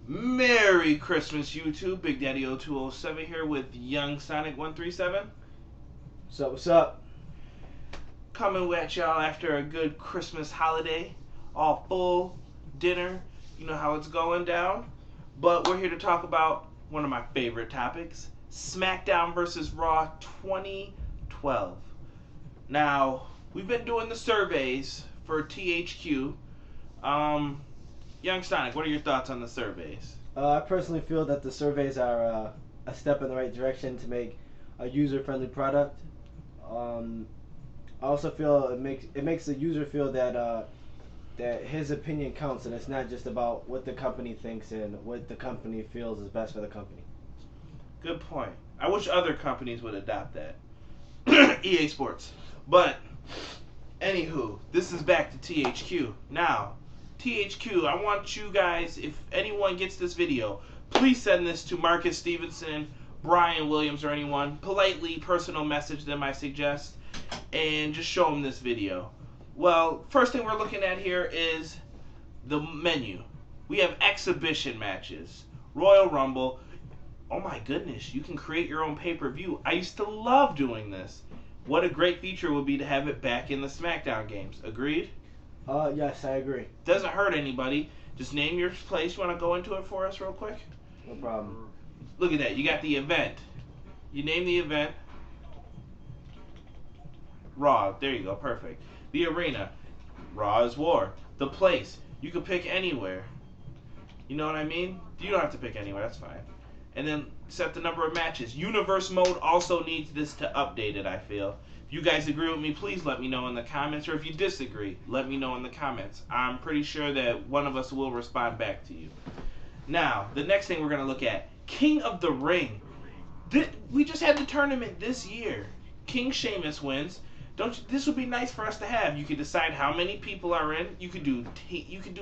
Merry Christmas, YouTube. Big Daddy 0207 here with Young Sonic 137. What's up? Coming at y'all after a good Christmas holiday. All full, dinner. You know how it's going down. But we're here to talk about one of my favorite topics. Smackdown versus Raw 2012. Now, we've been doing the surveys for THQ. Young Sonic, what are your thoughts on the surveys? I personally feel that the surveys are a step in the right direction to make a user-friendly product. I also feel it makes the user feel that that his opinion counts, and it's not just about what the company thinks and what the company feels is best for the company. Good point. I wish other companies would adopt that. EA Sports. But, anywho, this is back to THQ. Now, THQ, I want you guys, if anyone gets this video, please send this to Marcus Stevenson, Brian Williams, or anyone. Politely, personal message them, I suggest, and just show them this video. Well, first thing we're looking at here is the menu. We have exhibition matches, Royal Rumble. Oh my goodness, you can create your own pay-per-view. I used to love doing this. What a great feature would be to have it back in the Smackdown games. Agreed? Yes, I agree. Doesn't hurt anybody. Just name your place. You want to go into it for us real quick? No problem. Look at that. You got the event. You name the event. Raw. There you go. Perfect. The arena. Raw is War. The place. You could pick anywhere. You know what I mean? You don't have to pick anywhere. That's fine. And then set the number of matches. Universe mode also needs this to update it, I feel. If you guys agree with me, please let me know in the comments. Or if you disagree, let me know in the comments. I'm pretty sure that one of us will respond back to you. Now, the next thing we're going to look at. King of the Ring. We just had the tournament this year. King Sheamus wins. This would be nice for us to have. You could decide how many people are in. You could do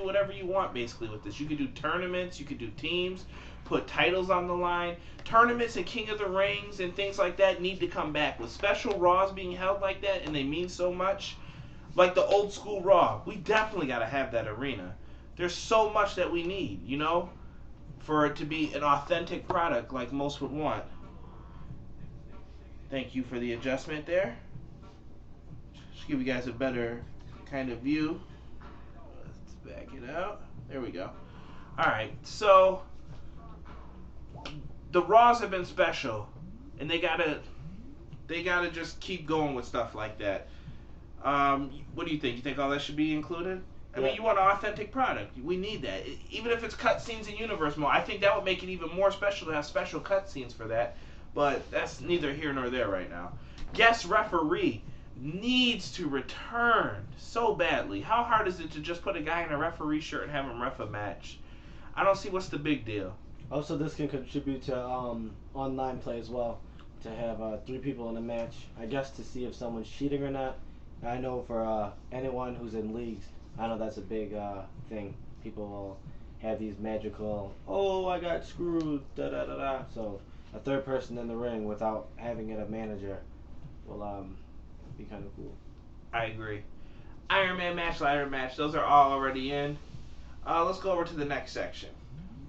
whatever you want basically with this. You could do tournaments. You could do teams. Put titles on the line. Tournaments and King of the Rings and things like that need to come back. With special Raws being held like that, and they mean so much, like the old school Raw, we definitely got to have that arena. There's so much that we need, you know, for it to be an authentic product like most would want. Thank you for the adjustment there. Just give you guys a better kind of view. Let's back it out. There we go. Alright, so the Raws have been special, and they gotta just keep going with stuff like that. What do you think? You think all that should be included? I mean, you want an authentic product. We need that. Even if it's cutscenes in universe mode, I think that would make it even more special to have special cutscenes for that. But that's neither here nor there right now. Guest referee needs to return so badly. How hard is it to just put a guy in a referee shirt and have him ref a match? I don't see what's the big deal. Also, this can contribute to online play as well. To have 3 people in a match, I guess, to see if someone's cheating or not. I know for anyone who's in leagues, I know that's a big thing. People will have these magical, oh, I got screwed, da da da da. So a third person in the ring without having it a manager will be kind of cool. I agree. Iron Man match, ladder match, those are all already in. Let's go over to the next section.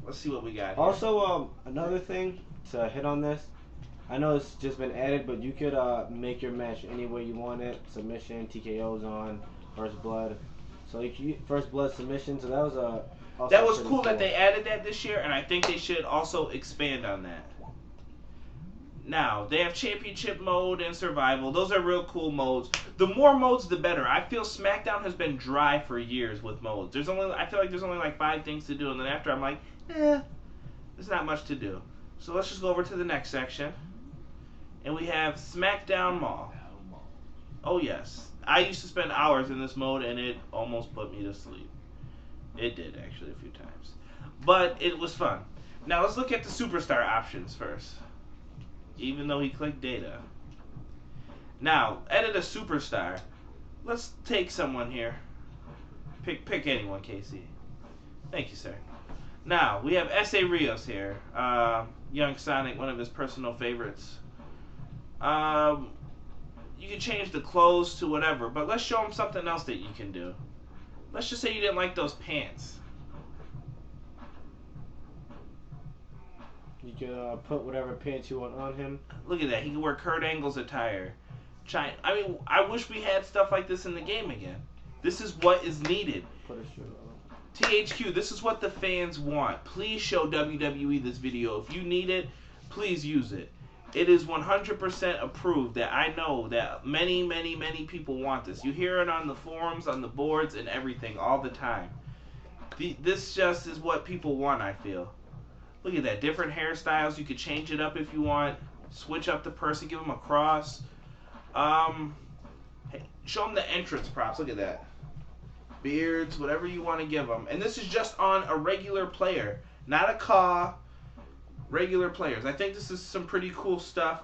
Let's see what we got here. Also, another thing to hit on this, I know it's just been added, but you could make your match any way you want it. Submission, TKOs on, first blood. So you can first blood submission. So that was that was cool that they added that this year, and I think they should also expand on that. Now, they have championship mode and survival. Those are real cool modes. The more modes, the better. I feel SmackDown has been dry for years with modes. I feel like there's only like 5 things to do, and then after I'm like, there's not much to do. So let's just go over to the next section. And we have Smackdown Mall. Oh yes. I used to spend hours in this mode, and it almost put me to sleep. It did, actually, a few times. But it was fun. Now let's look at the superstar options first. Even though he clicked data. Now, edit a superstar. Let's take someone here. Pick anyone, Casey. Thank you, sir. Now, we have S.A. Rios here. Young Sonic, one of his personal favorites. You can change the clothes to whatever, but let's show him something else that you can do. Let's just say you didn't like those pants. You can put whatever pants you want on him. Look at that. He can wear Kurt Angle's attire. I mean, I wish we had stuff like this in the game again. This is what is needed. Put a shirt on. THQ, this is what the fans want. Please show WWE this video. If you need it, please use it. It is 100% approved. That I know that many, many, many people want this. You hear it on the forums, on the boards, and everything all the time. This just is what people want, I feel. Look at that. Different hairstyles. You could change it up if you want. Switch up the person. Give them a cross. Hey, show them the entrance props. Look at that. Beards, whatever you want to give them. And this is just on a regular player, not a CAW. Regular players. I think this is some pretty cool stuff.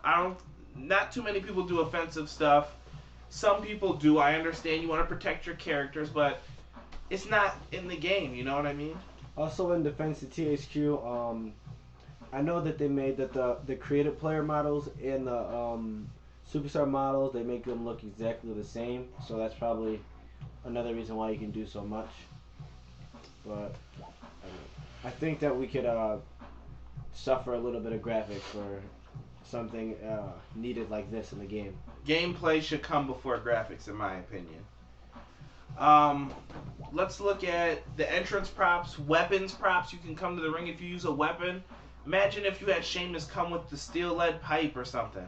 Not too many people do offensive stuff. Some people do. I understand you want to protect your characters, but it's not in the game. You know what I mean? Also, in defense of THQ, I know that they made that the creative player models and the superstar models, they make them look exactly the same. So that's probably another reason why you can do so much. But I think that we could suffer a little bit of graphics for something needed like this in the game. Gameplay should come before graphics, in my opinion. Let's look at the entrance props, weapons props. You can come to the ring if you use a weapon. Imagine if you had Sheamus come with the steel lead pipe or something.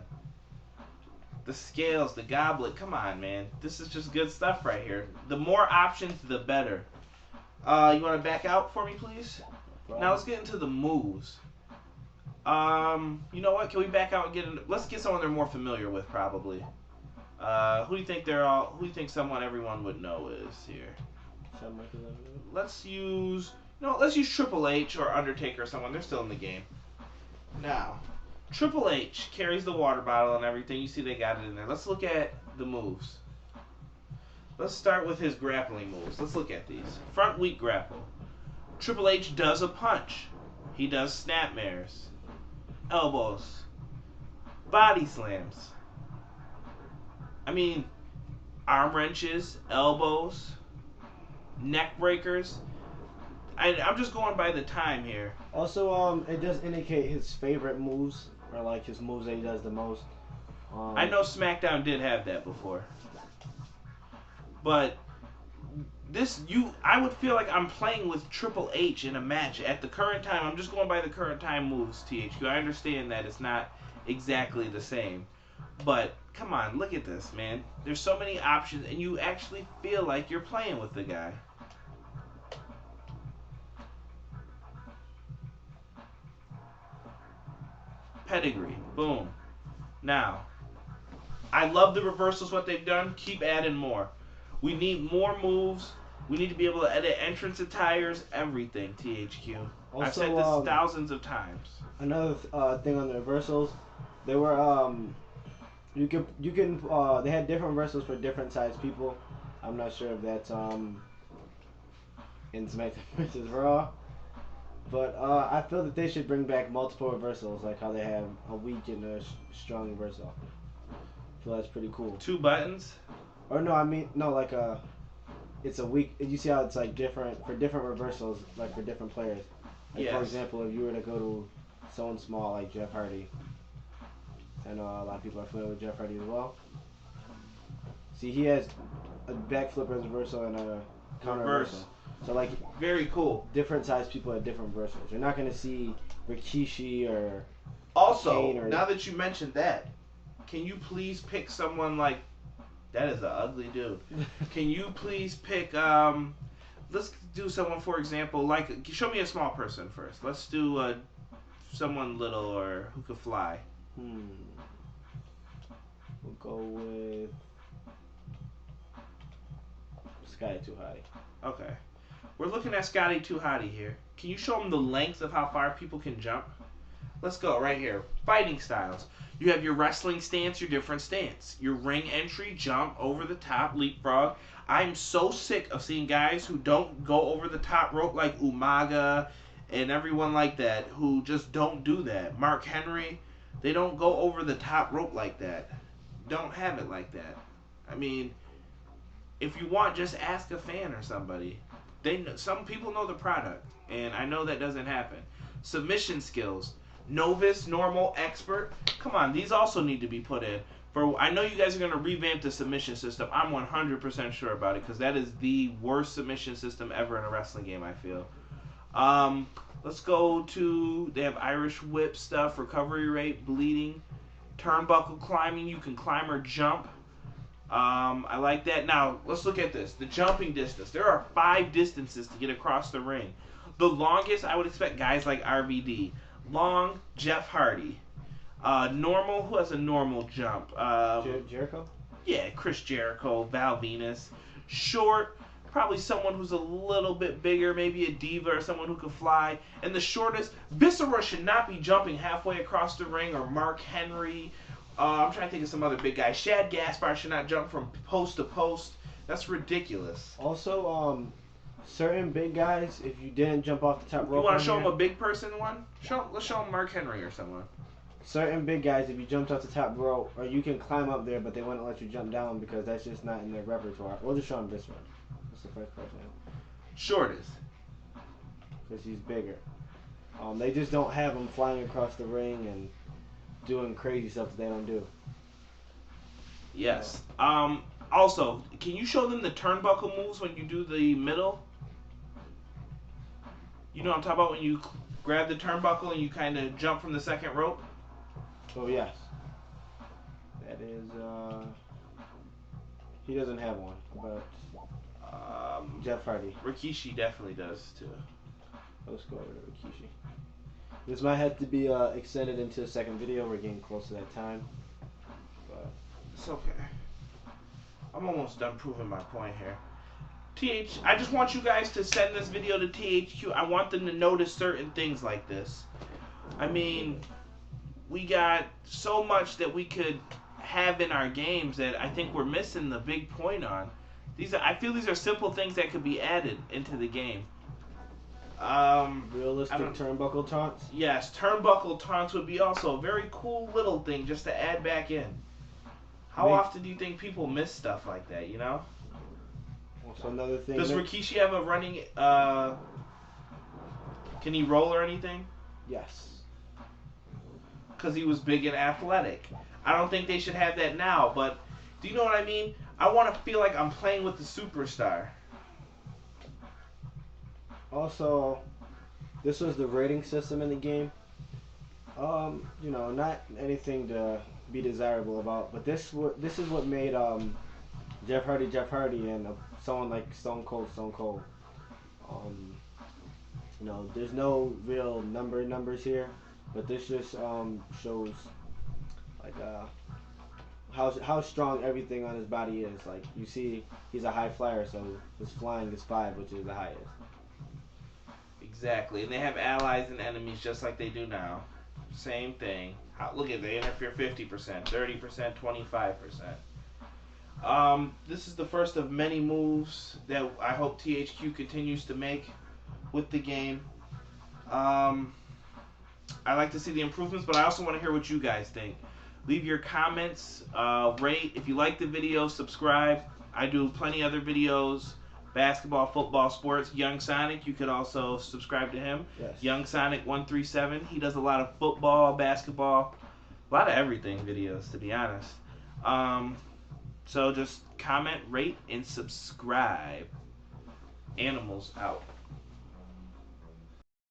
The scales, the goblet. Come on, man. This is just good stuff right here. The more options, the better. You want to back out for me, please? Now let's get into the moves. You know what? Can we back out and get into... Let's get someone they're more familiar with, probably. Who do you think Who do you think everyone would know is here? Let's use... No, let's use Triple H or Undertaker or someone. They're still in the game. Now, Triple H carries the water bottle and everything. You see they got it in there. Let's look at the moves. Let's start with his grappling moves. Let's look at these. Front weak grapple. Triple H does a punch. He does snapmares. Elbows. Body slams. I mean, arm wrenches, elbows, neck breakers. I'm just going by the time here. Also, it does indicate his favorite moves, or like his moves that he does the most. I know Smackdown did have that before. But I would feel like I'm playing with Triple H in a match at the current time. I'm just going by the current time moves, THQ. I understand that it's not exactly the same. But, come on, look at this, man. There's so many options, and you actually feel like you're playing with the guy. Pedigree. Boom. Now, I love the reversals, what they've done. Keep adding more. We need more moves. We need to be able to edit entrance attires, everything, THQ. Also, I've said this thousands of times. Another thing on the reversals, they were you can they had different reversals for different size people. I'm not sure if that's in SmackDown vs. Raw, but I feel that they should bring back multiple reversals, like how they have a weak and a strong reversal. I feel that's pretty cool. 2 buttons? Or no, I mean no, like it's a weak. You see how it's like different for different reversals, like for different players. Like yes. For example, if you were to go to someone small like Jeff Hardy, I know a lot of people are familiar with Jeff Hardy as well. See, he has a backflip reversal and a counter reversal. So like very cool. Different size people have different reversals. You're not gonna see Rikishi or also Kane or... Now that you mentioned that, can you please pick someone like that is an ugly dude. Can you please pick let's do someone, for example, like show me a small person first. Let's do someone little or who could fly. We'll go with Scotty Too Hotty. Okay. We're looking at Scotty Too Hotty here. Can you show them the length of how far people can jump? Let's go right here. Fighting styles. You have your wrestling stance, your different stance. Your ring entry, jump, over the top, leapfrog. I'm so sick of seeing guys who don't go over the top rope like Umaga and everyone like that, who just don't do that. Mark Henry, they don't go over the top rope like that. Don't have it like that. I mean, if you want, just ask a fan or somebody. Some people know the product, and I know that doesn't happen. Submission skills. Novice, normal, expert. Come on, these also need to be put in. I know you guys are going to revamp the submission system. I'm 100% sure about it because that is the worst submission system ever in a wrestling game, I feel. Let's go to, they have Irish whip stuff, recovery rate, bleeding, turnbuckle climbing. You can climb or jump. I like that. Now, let's look at this. The jumping distance. There are 5 distances to get across the ring. The longest, I would expect guys like RVD. Long, Jeff Hardy. Normal, who has a normal jump? Jericho? Yeah, Chris Jericho, Val Venus. Short, probably someone who's a little bit bigger, maybe a diva or someone who can fly. And the shortest, Viscera should not be jumping halfway across the ring, or Mark Henry. I'm trying to think of some other big guys. Shad Gaspard should not jump from post to post. That's ridiculous. Also, certain big guys, if you didn't jump off the top rope, you want to show them a big person one? Let's show them Mark Henry or someone. Certain big guys, if you jumped off the top rope, or you can climb up there, but they wouldn't let you jump down because that's just not in their repertoire. Or just show them this one. That's the first person. Shortest. Because he's bigger. They just don't have him flying across the ring and doing crazy stuff that they don't do. Yes. Also, can you show them the turnbuckle moves when you do the middle? You know what I'm talking about when you grab the turnbuckle and you kind of jump from the second rope? Oh, yes. That is, he doesn't have one, but Jeff Hardy. Rikishi definitely does, too. Let's go over to Rikishi. This might have to be extended into a second video. We're getting close to that time. But it's okay. I'm almost done proving my point here. I just want you guys to send this video to THQ. I want them to notice certain things like this. I mean, we got so much that we could have in our games that I think we're missing the big point on. I feel these are simple things that could be added into the game. Realistic turnbuckle taunts? Yes, turnbuckle taunts would be also a very cool little thing just to add back in. How often do you think people miss stuff like that, you know? Also another thing. Does Rikishi have a running, can he roll or anything? Yes. Because he was big and athletic. I don't think they should have that now, but do you know what I mean? I want to feel like I'm playing with the superstar. Also, this was the rating system in the game. You know, not anything to be desirable about, but this is what made Jeff Hardy and someone like Stone Cold. You know, there's no real numbers here, but this just shows like how strong everything on his body is. Like you see, he's a high flyer, so his flying is 5, which is the highest. Exactly, and they have allies and enemies just like they do now. Same thing. Look at, they interfere 50%, 30%, 25%. This is the first of many moves that I hope THQ continues to make with the game. I like to see the improvements, but I also want to hear what you guys think. Leave your comments, rate. If you like the video, subscribe. I do plenty other videos. Basketball, football, sports. Young Sonic, you could also subscribe to him. Yes. Young Sonic 137. He does a lot of football, basketball, a lot of everything videos, to be honest. So just comment, rate, and subscribe. Animals out.